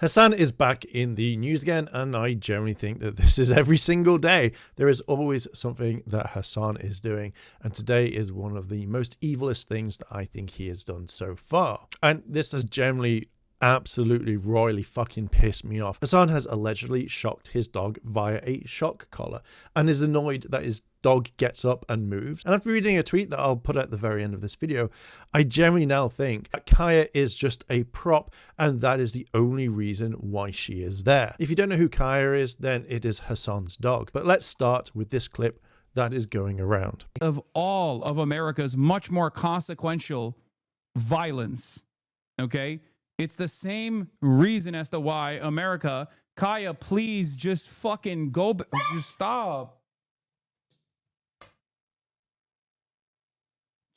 Hasan is back in the news again, and I generally think that this is every single day. There is always something that Hasan is doing, and today is one of the most evilest things that I think he has done so far. And this has generally absolutely royally fucking pissed me off. Hasan has allegedly shocked his dog via a shock collar and is annoyed that his dog gets up and moves. And after reading a tweet that I'll put at the very end of this video, I generally now think that Kaya is just a prop, and that is the only reason why she is there. If you don't know who Kaya is, then it is Hasan's dog. But let's start with this clip that is going around. Of all of America's much more consequential violence, okay? It's the same reason as to why America, Kaya, please just fucking go, just stop.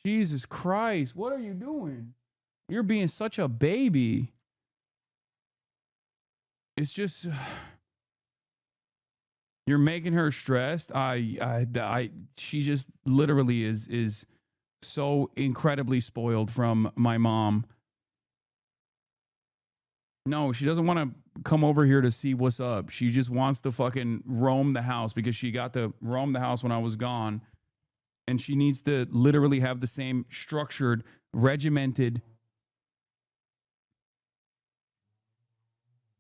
Jesus Christ, what are you doing? You're being such a baby. It's just, you're making her stressed. She just literally is so incredibly spoiled from my mom. No, she doesn't want to come over here to see what's up. She just wants to fucking roam the house because she got to roam the house when I was gone. And she needs to literally have the same structured, regimented.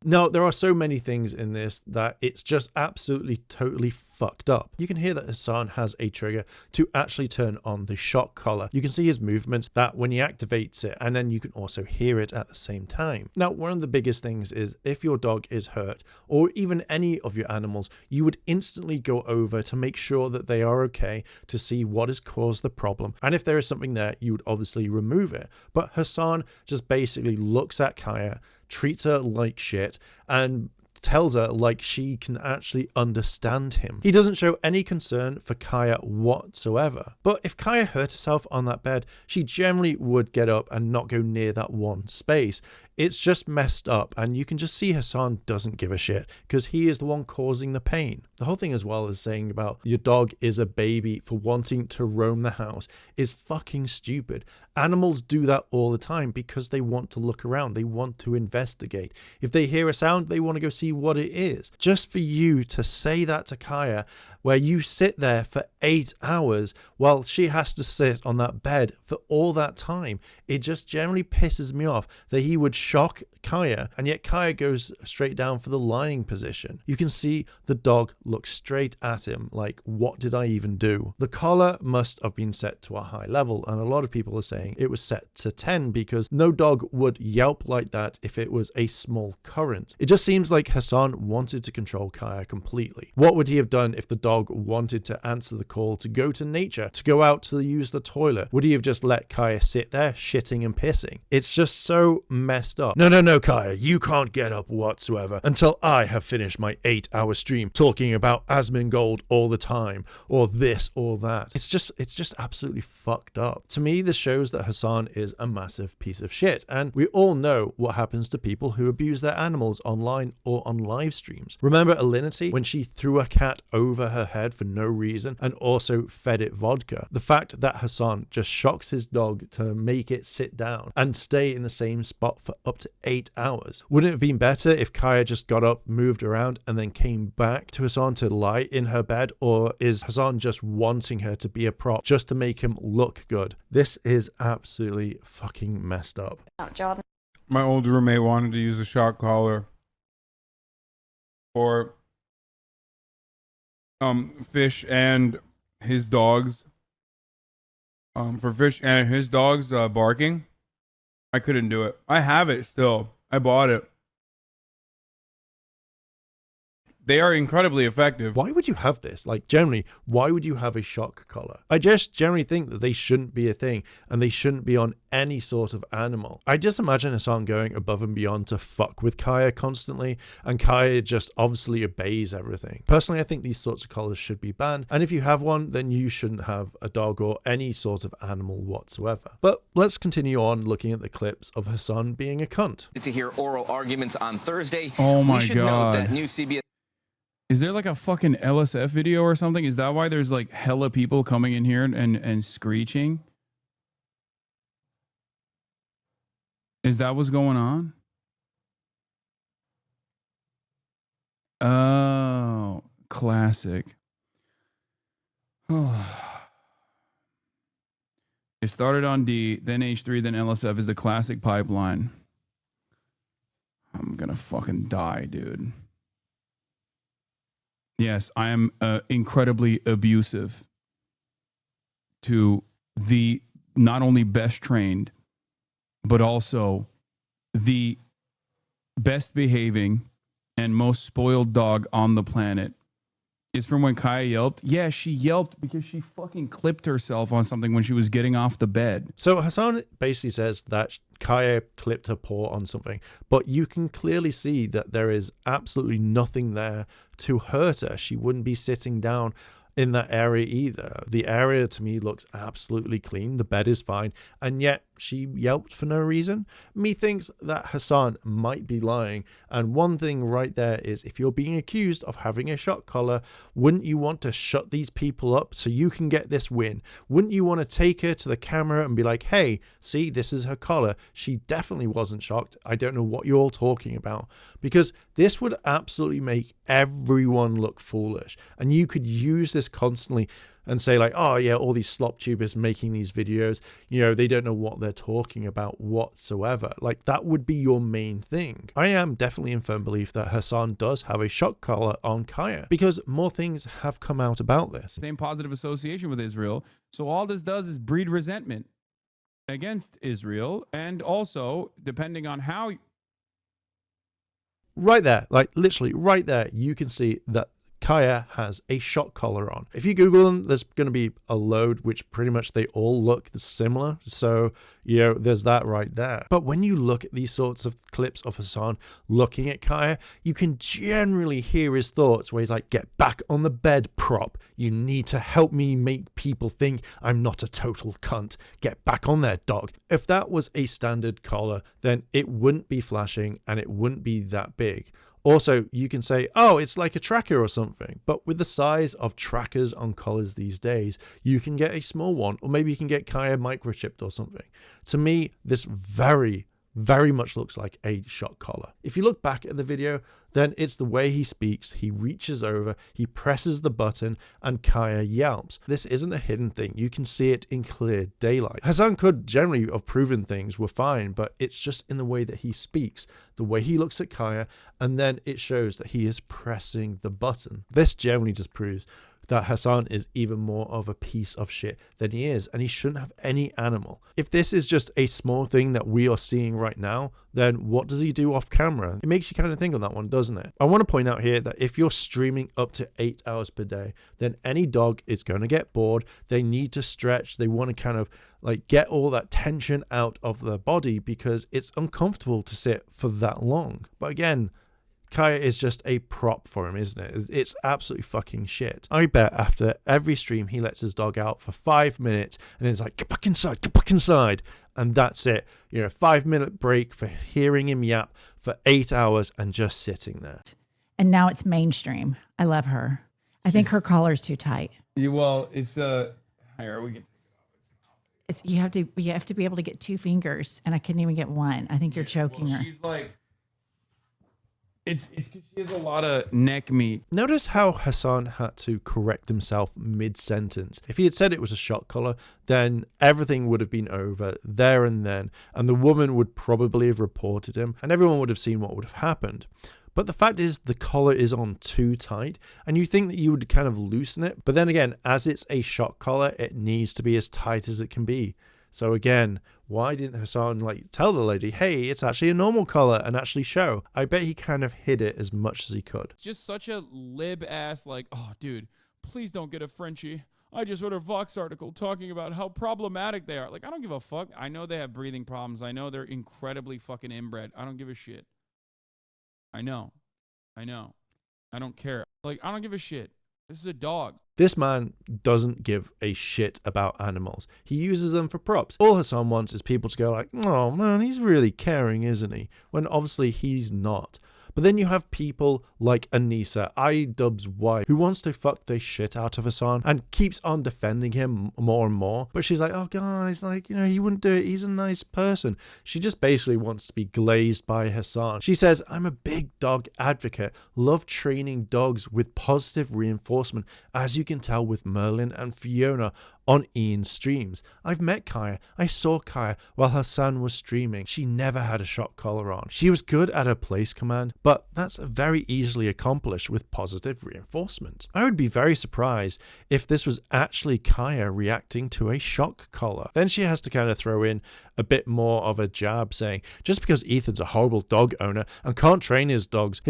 No, there are so many things in this that it's just absolutely totally fucked up. You can hear that Hasan has a trigger to actually turn on the shock collar. You can see his movements that when he activates it, and then you can also hear it at the same time. Now, one of the biggest things is if your dog is hurt, or even any of your animals, you would instantly go over to make sure that they are okay, to see what has caused the problem. And if there is something there, you would obviously remove it. But Hasan just basically looks at Kaya, treats her like shit, and tells her like she can actually understand him. He doesn't show any concern for Kaya whatsoever. But if Kaya hurt herself on that bed, she generally would get up and not go near that one space. It's just messed up, and you can just see Hasan doesn't give a shit because he is the one causing the pain. The whole thing as well is saying about your dog is a baby for wanting to roam the house is fucking stupid. Animals do that all the time because they want to look around, they want to investigate. If they hear a sound, they want to go see what it is. Just for you to say that to Kaya, where you sit there for 8 hours while she has to sit on that bed for all that time, it just generally pisses me off that he would shock Kaya, and yet Kaya goes straight down for the lying position. You can see the dog look straight at him like, what did I even do? The collar must have been set to a high level, and a lot of people are saying it was set to 10 because no dog would yelp like that if it was a small current. It just seems like Hasan wanted to control Kaya completely. What would he have done if the dog wanted to answer the call to go to nature, to go out to use the toilet? Would he have just let Kaya sit there shitting and pissing? It's just so messed up. No, Kaya, you can't get up whatsoever until I have finished my 8-hour stream talking about Asmongold all the time, or this or that. It's just absolutely fucked up. To me, this shows that Hasan is a massive piece of shit, and we all know what happens to people who abuse their animals online or on live streams. Remember Alinity when she threw a cat over her head for no reason and also fed it vodka? The fact that Hasan just shocks his dog to make it sit down and stay in the same spot for up to 8 hours. Wouldn't it have been better if Kaya just got up, moved around, and then came back to Hasan to lie in her bed? Or is Hasan just wanting her to be a prop just to make him look good? This is absolutely fucking messed up. Jordan. My old roommate wanted to use a shock collar for fish and his dogs. For fish and his dogs barking. I couldn't do it. I have it still. I bought it. They are incredibly effective. Why would you have this? Like, generally, why would you have a shock collar? I just generally think that they shouldn't be a thing, and they shouldn't be on any sort of animal. I just imagine Hasan going above and beyond to fuck with Kaya constantly, and Kaya just obviously obeys everything. Personally, I think these sorts of collars should be banned, and if you have one, then you shouldn't have a dog or any sort of animal whatsoever. But let's continue on looking at the clips of Hasan being a cunt. To hear oral arguments on Thursday. Oh my we should God. Note that new CBS. Is there like a fucking LSF video or something? Is that why there's like hella people coming in here and screeching? Is that what's going on? classic. It started on D, then H3, then LSF is the classic pipeline. I'm gonna fucking die, dude. Yes, I am incredibly abusive to the not only best trained, but also the best behaving and most spoiled dog on the planet. Is from when Kaya yelped. Yeah, she yelped because she fucking clipped herself on something when she was getting off the bed. So Hasan basically says that Kaya clipped her paw on something, but you can clearly see that there is absolutely nothing there to hurt her. She wouldn't be sitting down in that area either. The area to me looks absolutely clean. The bed is fine, and yet she yelped for no reason. Me thinks that Hasan might be lying, and one thing right there is, if you're being accused of having a shock collar, wouldn't you want to shut these people up so you can get this win? Wouldn't you want to take her to the camera and be like, hey, see, this is her collar. She definitely wasn't shocked. I don't know what you're all talking about. Because this would absolutely make everyone look foolish, and you could use this constantly and say like, oh yeah, all these slop tubers making these videos, you know, they don't know what they're talking about whatsoever. Like, that would be your main thing. I am definitely in firm belief that Hasan does have a shock collar on Kaya, because more things have come out about this. Same positive association with Israel. So all this does is breed resentment against Israel, and also, depending on how... Right there, like literally right there, you can see that Kaya has a shock collar on. If you Google them, there's going to be a load which pretty much they all look similar. So, you know, there's that right there. But when you look at these sorts of clips of Hasan looking at Kaya, you can generally hear his thoughts where he's like, get back on the bed, prop. You need to help me make people think I'm not a total cunt. Get back on there, dog. If that was a standard collar, then it wouldn't be flashing and it wouldn't be that big. Also, you can say, oh, it's like a tracker or something. But with the size of trackers on collars these days, you can get a small one, or maybe you can get Kaya microchipped or something. To me, this very much looks like a shock collar. If you look back at the video, then it's the way he speaks. He reaches over, he presses the button, and Kaya yelps. This isn't a hidden thing. You can see it in clear daylight. Hasan could generally have proven things were fine, but it's just in the way that he speaks, the way he looks at Kaya, and then it shows that he is pressing the button. This generally just proves that Hasan is even more of a piece of shit than he is, and he shouldn't have any animal. If this is just a small thing that we are seeing right now, then what does he do off camera? It makes you kind of think on that one, doesn't it? I want to point out here that if you're streaming up to 8 hours per day, then any dog is going to get bored. They need to stretch. They want to kind of like get all that tension out of their body because it's uncomfortable to sit for that long. But again, Kaya is just a prop for him, isn't it? It's absolutely fucking shit. I bet after every stream he lets his dog out for 5 minutes and then it's like, get back inside. And that's it. You know, 5-minute break for hearing him yap for 8 hours and just sitting there. And now it's mainstream. I love her. I think her collar's too tight. Yeah, well, it's here we get. It's you have to be able to get 2 fingers, and I couldn't even get one. I think you're choking her. She's like, it's because she has a lot of neck meat. Notice how Hasan had to correct himself mid-sentence. If he had said it was a shock collar, then everything would have been over there and then, and the woman would probably have reported him, and everyone would have seen what would have happened. But the fact is, the collar is on too tight, and you think that you would kind of loosen it. But then again, as it's a shock collar, it needs to be as tight as it can be. So again, why didn't Hasan like tell the lady, hey, it's actually a normal collar, and actually show? I bet he kind of hid it as much as he could. It's just such a lib ass, like, oh, dude, please don't get a Frenchie. I just read a Vox article talking about how problematic they are. Like, I don't give a fuck. I know they have breathing problems. I know they're incredibly fucking inbred. I don't give a shit. I know. I don't care. Like, I don't give a shit. This is a dog. This man doesn't give a shit about animals. He uses them for props. All Hasan wants is people to go like, oh man, he's really caring, isn't he? When obviously he's not. But then you have people like Anissa, iDubbbz wife, who wants to fuck the shit out of Hasan and keeps on defending him more and more. But she's like, oh guys, like, you know, he wouldn't do it. He's a nice person. She just basically wants to be glazed by Hasan. She says, I'm a big dog advocate, love training dogs with positive reinforcement, as you can tell with Merlin and Fiona on Ian's streams. I've met Kaya. I saw Kaya while Hasan was streaming. She never had a shock collar on. She was good at her place command, but that's very easily accomplished with positive reinforcement. I would be very surprised if this was actually Kaya reacting to a shock collar. Then she has to kind of throw in a bit more of a jab, saying, just because Ethan's a horrible dog owner and can't train his dogs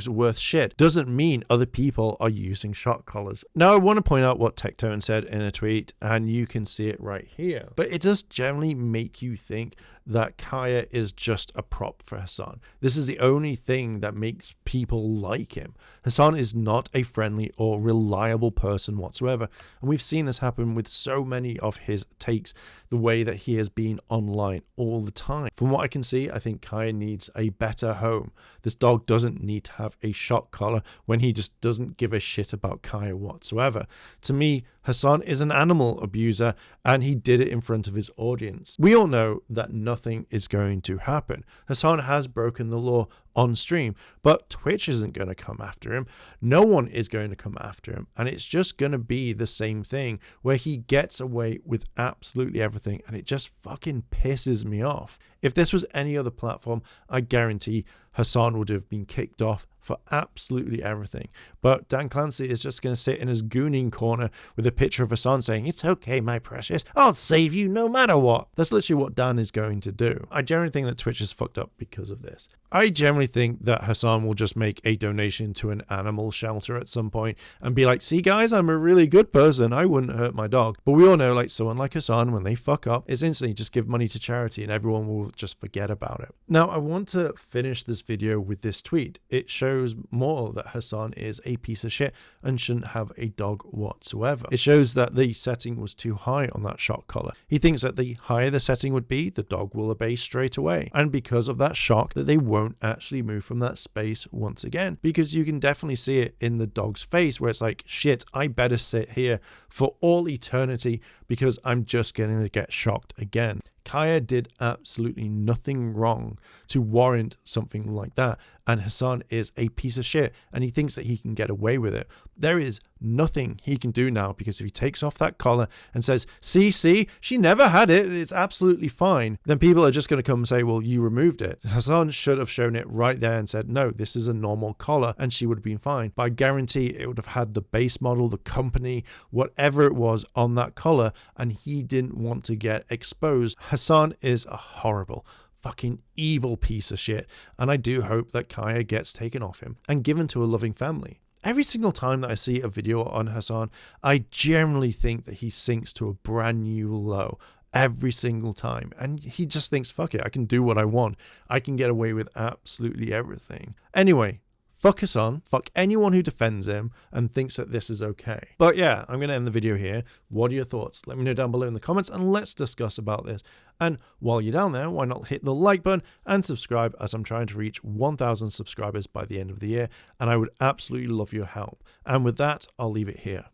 are worth shit, doesn't mean other people are using shock collars. Now I want to point out what Tectone said in a tweet, and you can see it right here. But it does generally make you think that Kaya is just a prop for Hasan. This is the only thing that makes people like him. Hasan is not a friendly or reliable person whatsoever, and we've seen this happen with so many of his takes, the way that he has been online all the time. From what I can see, I think Kaya needs a better home. This dog doesn't need to have a shock collar when he just doesn't give a shit about Kaya whatsoever. To me, Hasan is an animal abuser, and he did it in front of his audience. We all know that nothing is going to happen. Hasan has broken the law on stream, but Twitch isn't going to come after him. No one is going to come after him, and it's just going to be the same thing where he gets away with absolutely everything, and it just fucking pisses me off. If this was any other platform, I guarantee Hasan would have been kicked off for absolutely everything. But Dan Clancy is just going to sit in his gooning corner with a picture of Hasan saying, it's okay, my precious, I'll save you no matter what. That's literally what Dan is going to do. I generally think that Twitch is fucked up because of this. I generally think that Hasan will just make a donation to an animal shelter at some point and be like, see guys, I'm a really good person, I wouldn't hurt my dog. But we all know, like someone like Hasan, when they fuck up, it's instantly just give money to charity and everyone will just forget about it. Now I want to finish this video with this tweet. It shows more that Hasan is a piece of shit and shouldn't have a dog whatsoever. It shows that the setting was too high on that shock collar. He thinks that the higher the setting would be, the dog will obey straight away, and because of that shock, that they won't actually move from that space once again, because you can definitely see it in the dog's face where it's like, shit, I better sit here for all eternity because I'm just going to get shocked again. Kaya did absolutely nothing wrong to warrant something like that, and Hasan is a piece of shit and he thinks that he can get away with it. There is nothing he can do now, because if he takes off that collar and says, see, she never had it, it's absolutely fine, then people are just going to come and say, well, you removed it. Hasan should have shown it right there and said, no, this is a normal collar, and she would have been fine. But I guarantee it would have had the base model, the company, whatever it was on that collar, and he didn't want to get exposed. Hasan is a horrible, fucking evil piece of shit, and I do hope that Kaya gets taken off him and given to a loving family. Every single time that I see a video on Hasan, I generally think that he sinks to a brand new low. Every single time. And he just thinks, fuck it, I can do what I want. I can get away with absolutely everything. Anyway, fuck Hasan, fuck anyone who defends him and thinks that this is okay. But yeah, I'm going to end the video here. What are your thoughts? Let me know down below in the comments and let's discuss about this. And while you're down there, why not hit the like button and subscribe, as I'm trying to reach 1,000 subscribers by the end of the year, and I would absolutely love your help. And with that, I'll leave it here.